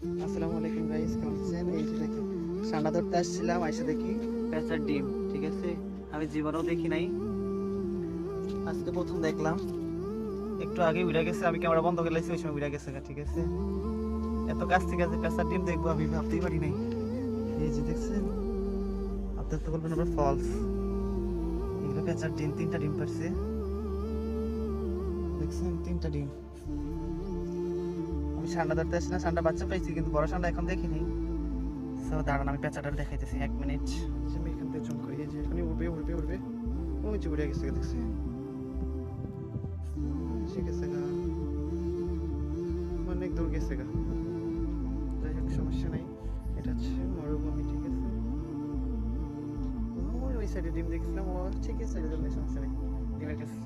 আসসালামু আলাইকুম গাইস, কেমন আছেন? এই যে দেখেন, সান্ডা ধরতে আসছিলাম, আইসা দেখি পেঁচার ডিম। ঠিক আছে, আমি জীবনেও দেখি নাই, আজকে প্রথম দেখলাম। একটু আগে উড়ে গেছে, আমি ক্যামেরা বন্ধ করে লাইছি, ওই সময় উড়ে গেছে। ঠিক আছে, এত কাছ থেকে যে পেঁচার ডিম দেখবো আমি ভাবতেই পারি নাই। এই যে দেখছেন, আপনার তো বলবেন আবার ফলস। এগুলো পেঁচার ডিম, 3টা ডিম পারছে। দেখছেন, 3টা ডিম। আমি সান্ডা ধরতে আসছি না, সান্ডা বাচ্চা পাইছি, কিন্তু বড় সান্ডা এখন দেখিনি। সো দাঁড়ান, আমি পেঁচাটা দেখাইতেছি, 1 মিনিট। আমি এখান থেকে জুম করি, এই যে এখানে উড়বে উড়বে উড়বে, ওই যে উড়ে গেছে, দেখছি ঠিক আছে গা, অনেক দূর গেছে গা। যাই হোক, সমস্যা নাই, এটা হচ্ছে মরুভূমি। ঠিক আছে, ওই সাইডে ডিম দেখছিলাম, ও ঠিক আছে, সমস্যা নেই, ডিমের কাছে।